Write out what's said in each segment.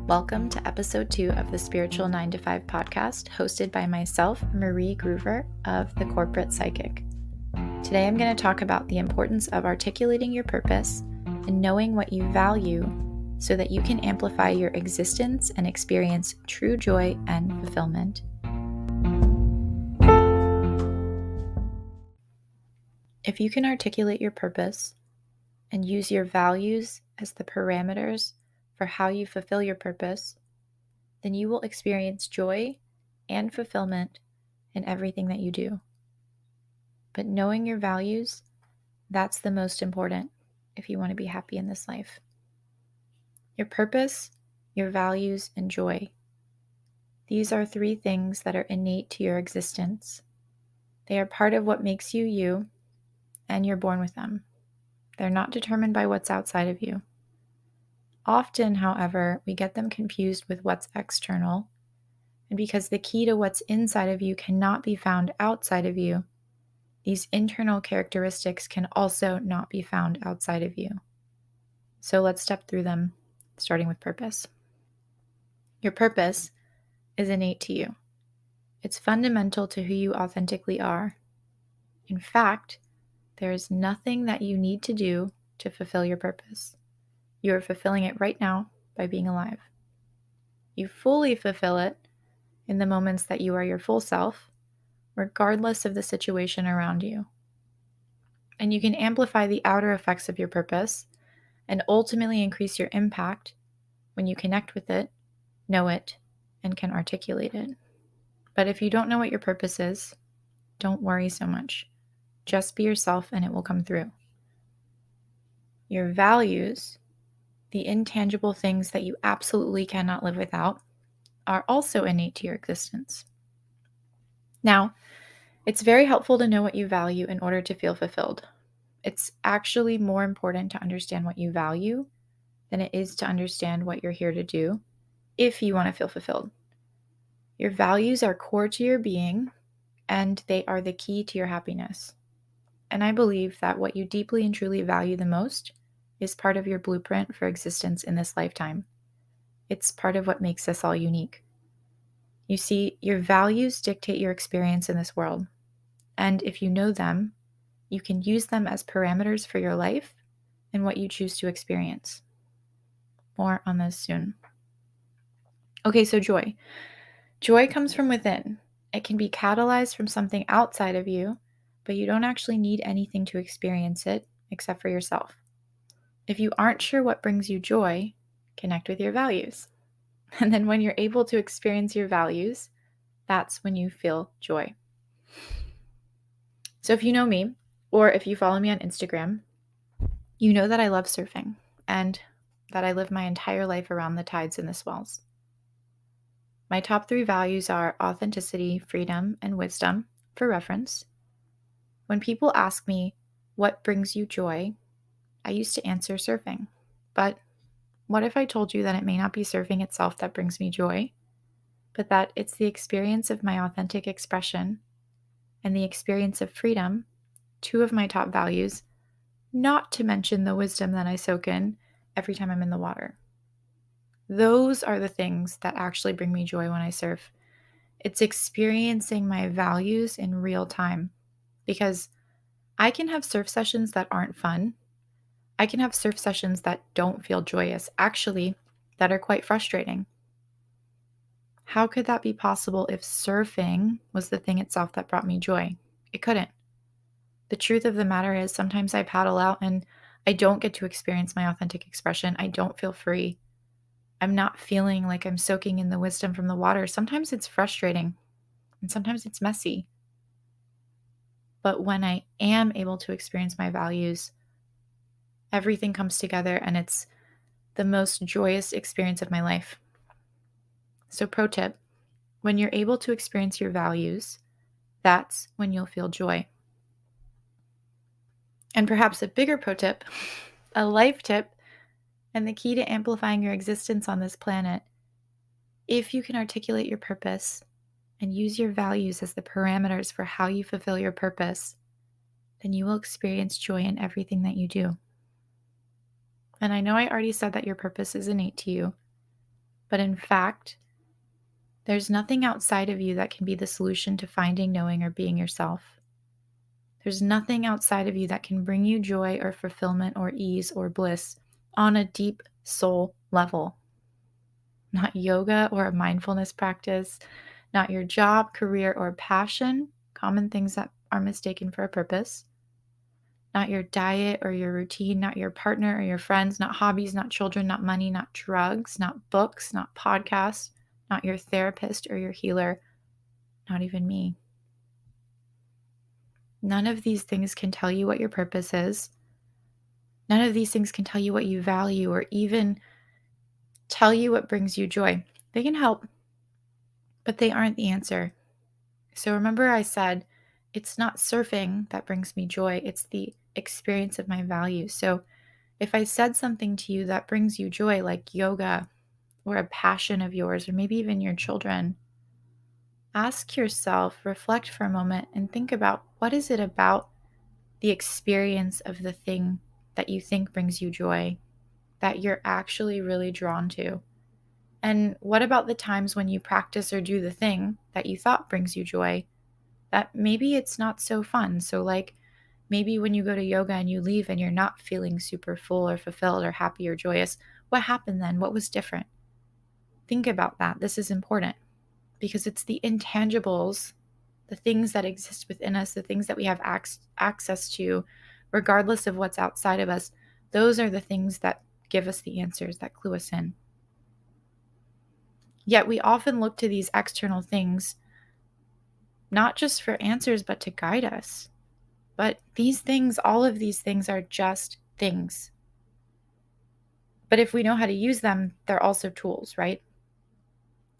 Welcome to episode 2 of the Spiritual 9 to 5 podcast, hosted by myself, Marie Groover of The Corporate Psychic. Today I'm going to talk about the importance of articulating your purpose and knowing what you value so that you can amplify your existence and experience true joy and fulfillment. If you can articulate your purpose and use your values as the parameters for how you fulfill your purpose, then you will experience joy and fulfillment in everything that you do. But knowing your values, that's the most important if you want to be happy in this life. Your purpose, your values, and joy. These are 3 things that are innate to your existence. They are part of what makes you you, and you're born with them. They're not determined by what's outside of you. Often, however, we get them confused with what's external, and because the key to what's inside of you cannot be found outside of you, these internal characteristics can also not be found outside of you. So let's step through them, starting with purpose. Your purpose is innate to you. It's fundamental to who you authentically are. In fact, there is nothing that you need to do to fulfill your purpose. You are fulfilling it right now by being alive. You fully fulfill it in the moments that you are your full self, regardless of the situation around you. And you can amplify the outer effects of your purpose and ultimately increase your impact when you connect with it, know it, and can articulate it. But if you don't know what your purpose is, don't worry so much. Just be yourself and it will come through. Your values, the intangible things that you absolutely cannot live without, are also innate to your existence. Now, it's very helpful to know what you value in order to feel fulfilled. It's actually more important to understand what you value than it is to understand what you're here to do if you want to feel fulfilled. Your values are core to your being, and they are the key to your happiness. And I believe that what you deeply and truly value the most is part of your blueprint for existence in this lifetime. It's part of what makes us all unique. You see, your values dictate your experience in this world. And if you know them, you can use them as parameters for your life and what you choose to experience. More on this soon. Okay, so joy. Joy comes from within. It can be catalyzed from something outside of you, but you don't actually need anything to experience it except for yourself. If you aren't sure what brings you joy, connect with your values. And then when you're able to experience your values, that's when you feel joy. So if you know me, or if you follow me on Instagram, you know that I love surfing and that I live my entire life around the tides and the swells. My top 3 values are authenticity, freedom, and wisdom, for reference. When people ask me, what brings you joy? I used to answer surfing. But what if I told you that it may not be surfing itself that brings me joy, but that it's the experience of my authentic expression and the experience of freedom, 2 of my top values, not to mention the wisdom that I soak in every time I'm in the water. Those are the things that actually bring me joy when I surf. It's experiencing my values in real time, because I can have surf sessions that aren't fun. I can have surf sessions that don't feel joyous, actually, that are quite frustrating. How could that be possible if surfing was the thing itself that brought me joy? It couldn't. The truth of the matter is sometimes I paddle out and I don't get to experience my authentic expression. I don't feel free. I'm not feeling like I'm soaking in the wisdom from the water. Sometimes it's frustrating and sometimes it's messy. But when I am able to experience my values, everything comes together and it's the most joyous experience of my life. So pro tip, when you're able to experience your values, that's when you'll feel joy. And perhaps a bigger pro tip, a life tip, and the key to amplifying your existence on this planet, if you can articulate your purpose and use your values as the parameters for how you fulfill your purpose, then you will experience joy in everything that you do. And I know I already said that your purpose is innate to you, But in fact, there's nothing outside of you that can be the solution to finding, knowing, or being yourself. There's nothing outside of you that can bring you joy or fulfillment or ease or bliss on a deep soul level. Not yoga or a mindfulness practice, not your job, career, or passion, common things that are mistaken for a purpose. Not your diet or your routine, not your partner or your friends, not hobbies, not children, not money, not drugs, not books, not podcasts, not your therapist or your healer, not even me. None of these things can tell you what your purpose is. None of these things can tell you what you value or even tell you what brings you joy. They can help, but they aren't the answer. So remember I said, it's not surfing that brings me joy. It's the experience of my values. So if I said something to you that brings you joy, like yoga or a passion of yours, or maybe even your children, ask yourself, reflect for a moment, and think about what is it about the experience of the thing that you think brings you joy that you're actually really drawn to? And what about the times when you practice or do the thing that you thought brings you joy that maybe it's not so fun? So, like, maybe when you go to yoga and you leave and you're not feeling super full or fulfilled or happy or joyous, what happened then? What was different? Think about that. This is important because it's the intangibles, the things that exist within us, the things that we have access to, regardless of what's outside of us. Those are the things that give us the answers, that clue us in. Yet we often look to these external things, not just for answers, but to guide us. But these things, all of these things are just things. But if we know how to use them, they're also tools, right?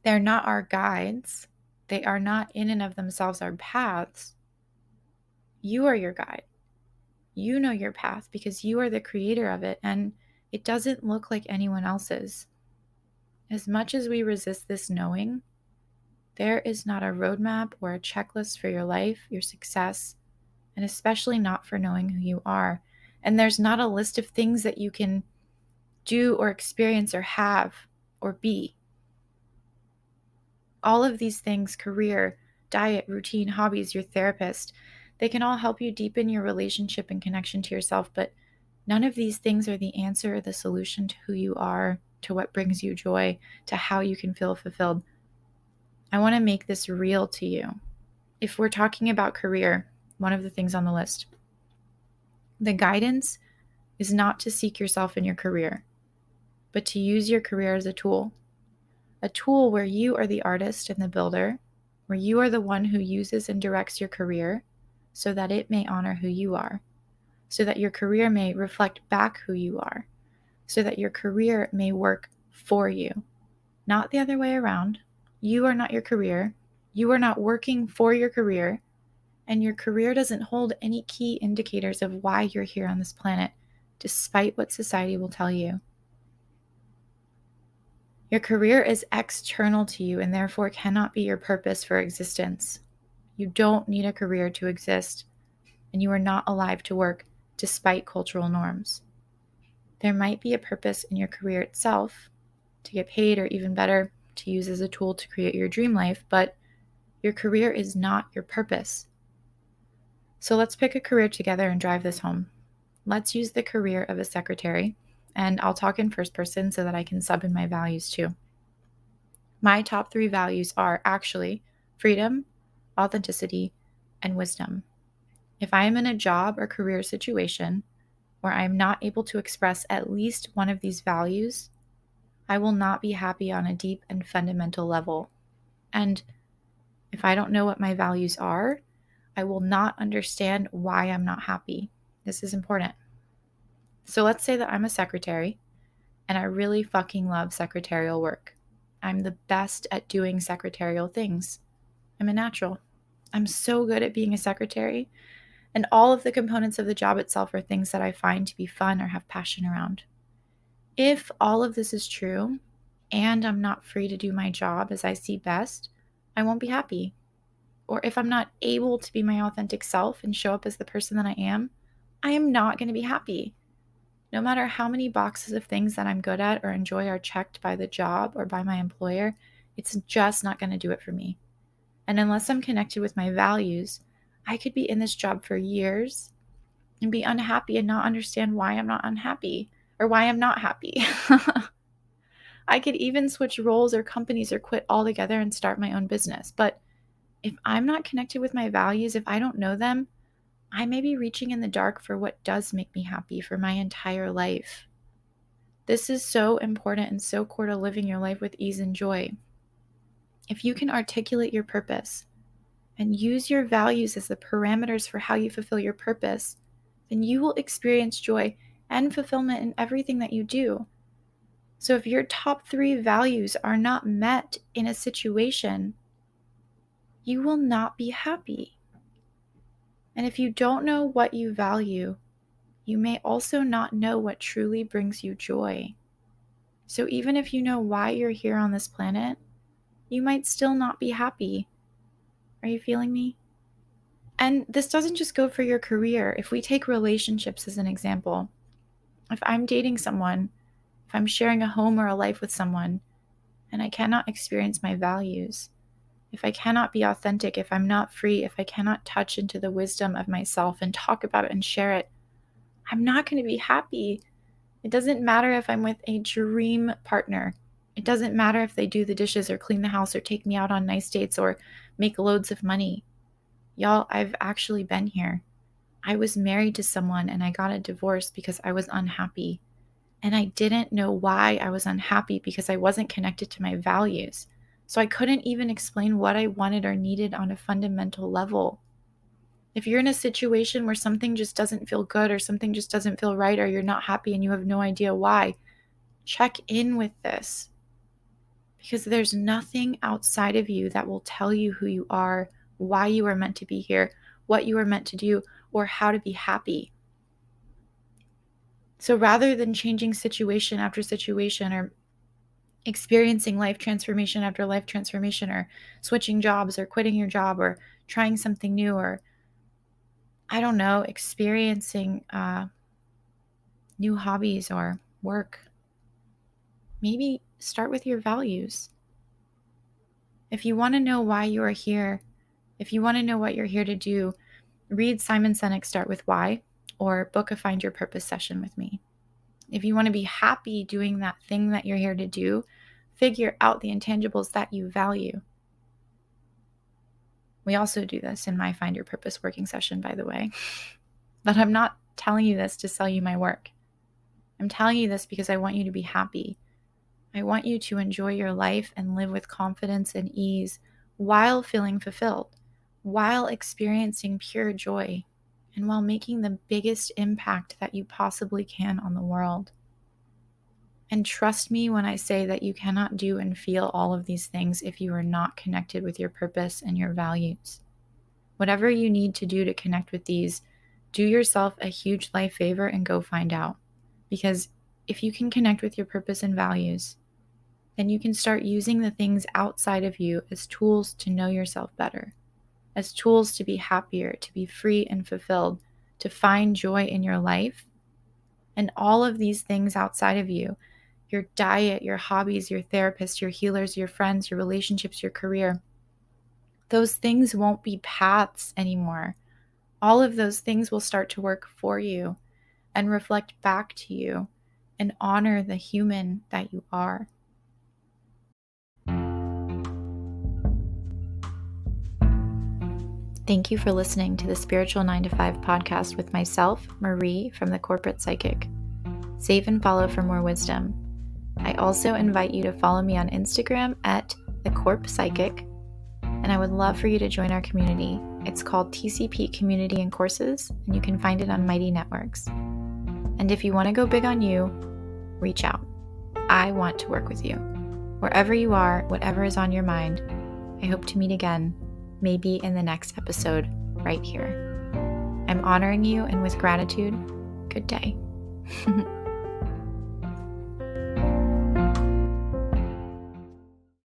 They're not our guides. They are not in and of themselves our paths. You are your guide. You know your path because you are the creator of it, and it doesn't look like anyone else's. As much as we resist this knowing, there is not a roadmap or a checklist for your life, your success, and especially not for knowing who you are. And there's not a list of things that you can do or experience or have or be. All of these things, career, diet, routine, hobbies, your therapist, they can all help you deepen your relationship and connection to yourself, but none of these things are the answer or the solution to who you are, to what brings you joy, to how you can feel fulfilled. I want to make this real to you. If we're talking about career, one of the things on the list, the guidance is not to seek yourself in your career, but to use your career as a tool where you are the artist and the builder, where you are the one who uses and directs your career so that it may honor who you are, so that your career may reflect back who you are, so that your career may work for you, not the other way around. You are not your career. You are not working for your career, and your career doesn't hold any key indicators of why you're here on this planet, despite what society will tell you. Your career is external to you and therefore cannot be your purpose for existence. You don't need a career to exist, and you are not alive to work despite cultural norms. There might be a purpose in your career itself, to get paid or even better, to use as a tool to create your dream life, but your career is not your purpose. So let's pick a career together and drive this home. Let's use the career of a secretary, and I'll talk in first person so that I can sub in my values too. My top 3 values are actually freedom, authenticity, and wisdom. If I am in a job or career situation where I am not able to express at least one of these values, I will not be happy on a deep and fundamental level. And if I don't know what my values are, I will not understand why I'm not happy. This is important. So let's say that I'm a secretary and I really fucking love secretarial work. I'm the best at doing secretarial things. I'm a natural. I'm so good at being a secretary, and all of the components of the job itself are things that I find to be fun or have passion around. If all of this is true and I'm not free to do my job as I see best, I won't be happy. Or if I'm not able to be my authentic self and show up as the person that I am not going to be happy. No matter how many boxes of things that I'm good at or enjoy are checked by the job or by my employer, it's just not going to do it for me. And unless I'm connected with my values, I could be in this job for years and be unhappy and not understand why I'm not unhappy or why I'm not happy. I could even switch roles or companies or quit altogether and start my own business. But if I'm not connected with my values, if I don't know them, I may be reaching in the dark for what does make me happy for my entire life. This is so important and so core to living your life with ease and joy. If you can articulate your purpose and use your values as the parameters for how you fulfill your purpose, then you will experience joy and fulfillment in everything that you do. So if your top 3 values are not met in a situation, you will not be happy. And if you don't know what you value, you may also not know what truly brings you joy. So even if you know why you're here on this planet, you might still not be happy. Are you feeling me? And this doesn't just go for your career. If we take relationships as an example, if I'm dating someone, if I'm sharing a home or a life with someone, and I cannot experience my values, if I cannot be authentic, if I'm not free, if I cannot touch into the wisdom of myself and talk about it and share it, I'm not going to be happy. It doesn't matter if I'm with a dream partner. It doesn't matter if they do the dishes or clean the house or take me out on nice dates or make loads of money. Y'all, I've actually been here. I was married to someone and I got a divorce because I was unhappy. And I didn't know why I was unhappy because I wasn't connected to my values. So I couldn't even explain what I wanted or needed on a fundamental level. If you're in a situation where something just doesn't feel good or something just doesn't feel right or you're not happy and you have no idea why, check in with this. Because there's nothing outside of you that will tell you who you are, why you are meant to be here, what you are meant to do, or how to be happy. So rather than changing situation after situation or experiencing life transformation after life transformation or switching jobs or quitting your job or trying something new or, I don't know, experiencing new hobbies or work, maybe start with your values. If you want to know why you are here, if you want to know what you're here to do, read Simon Sinek's Start With Why or book a Find Your Purpose session with me. If you want to be happy doing that thing that you're here to do, figure out the intangibles that you value. We also do this in my Find Your Purpose working session, by the way. But I'm not telling you this to sell you my work. I'm telling you this because I want you to be happy. I want you to enjoy your life and live with confidence and ease while feeling fulfilled, while experiencing pure joy, and while making the biggest impact that you possibly can on the world. And trust me when I say that you cannot do and feel all of these things if you are not connected with your purpose and your values. Whatever you need to do to connect with these, do yourself a huge life favor and go find out. Because if you can connect with your purpose and values, then you can start using the things outside of you as tools to know yourself better, as tools to be happier, to be free and fulfilled, to find joy in your life. And all of these things outside of you, your diet, your hobbies, your therapist, your healers, your friends, your relationships, your career, those things won't be paths anymore. All of those things will start to work for you and reflect back to you and honor the human that you are. Thank you for listening to the Spiritual 9 to 5 podcast with myself, Marie, from the Corporate Psychic. Save and follow for more wisdom. I also invite you to follow me on Instagram at the Corp Psychic, and I would love for you to join our community. It's called TCP Community and Courses, and you can find it on Mighty Networks. And if you want to go big on you, reach out. I want to work with you. Wherever you are, whatever is on your mind, I hope to meet again, maybe in the next episode right here. I'm honoring you, and with gratitude, good day.